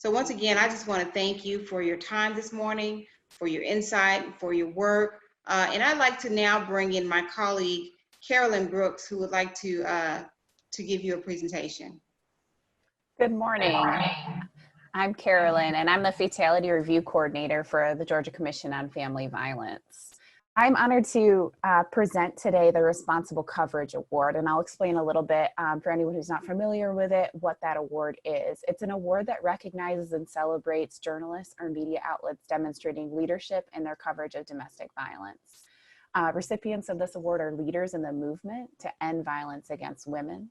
So once again, I just want to thank you for your time this morning, for your insight, for your work. And I'd like to now bring in my colleague, Carolynn Brooks, who would like to give you a presentation. Good morning. I'm Carolynn, and I'm the Fatality Review Coordinator for the Georgia Commission on Family Violence. I'm honored to present today the Responsible Coverage Award, and I'll explain a little bit for anyone who's not familiar with it, what that award is. It's an award that recognizes and celebrates journalists or media outlets demonstrating leadership in their coverage of domestic violence. Recipients of this award are leaders in the movement to end violence against women.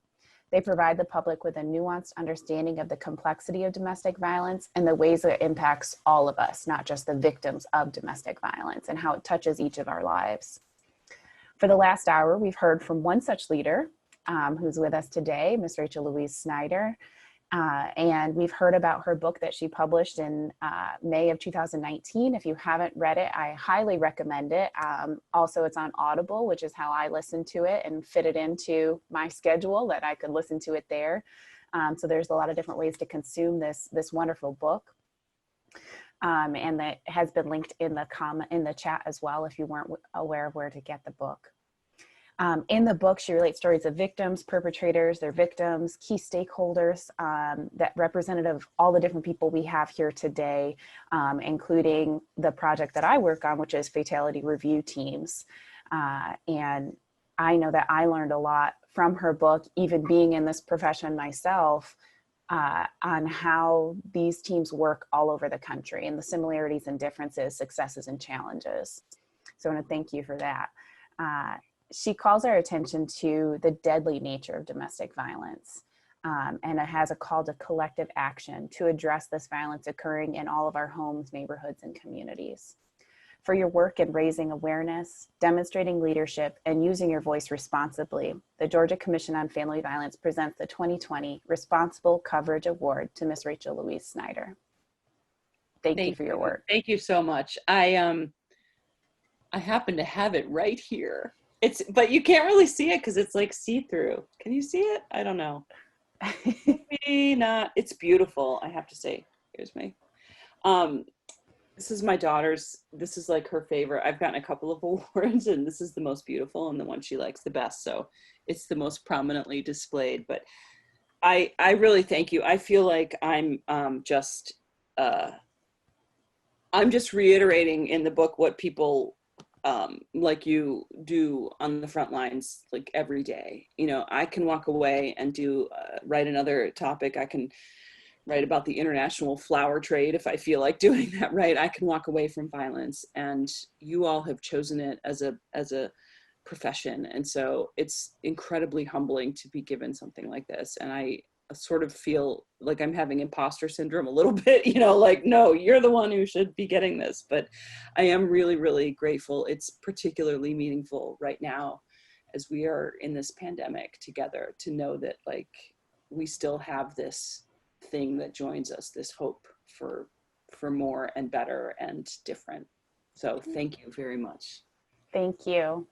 They provide the public with a nuanced understanding of the complexity of domestic violence and the ways that it impacts all of us, not just the victims of domestic violence, and how it touches each of our lives. For the last hour, we've heard from one such leader who's with us today, Ms. Rachel Louise Snyder. And we've heard about her book that she published in May of 2019. If you haven't read it, I highly recommend it. Also, it's on Audible, which is how I listen to it and fit it into my schedule that I could listen to it there. So there's a lot of different ways to consume this wonderful book. And that has been linked in the chat as well if you weren't aware of where to get the book. In the book, she relates stories of victims, perpetrators, their victims, key stakeholders, that representative of all the different people we have here today, including the project that I work on, which is Fatality Review Teams. And I know that I learned a lot from her book, even being in this profession myself, on how these teams work all over the country and the similarities and differences, successes and challenges. So I want to thank you for that. She calls our attention to the deadly nature of domestic violence, and it has a call to collective action to address this violence occurring in all of our homes, neighborhoods, and communities. For your work in raising awareness, demonstrating leadership, and using your voice responsibly, the Georgia Commission on Family Violence presents the 2020 Responsible Coverage Award to Ms. Rachel Louise Snyder. Thank you for your work. Thank you so much. I happen to have it right here. But you can't really see it because it's like see-through. Can you see it? I don't know. Maybe not. It's beautiful, I have to say. Here's me. This is my daughter's. This is like her favorite. I've gotten a couple of awards, and this is the most beautiful and the one she likes the best. So it's the most prominently displayed. But I really thank you. I feel like I'm just reiterating in the book what people like you do on the front lines, like every day. You know, I can walk away and write another topic. I can write about the international flower trade if I feel like doing that, right? I can walk away from violence, and you all have chosen it as a profession. And so it's incredibly humbling to be given something like this. And I sort of feel like I'm having imposter syndrome a little bit, you know, like, no, you're the one who should be getting this. But I am really, really grateful. It's particularly meaningful right now as we are in this pandemic together to know that, like, we still have this thing that joins us, this hope for more and better and different. So thank you very much. Thank you.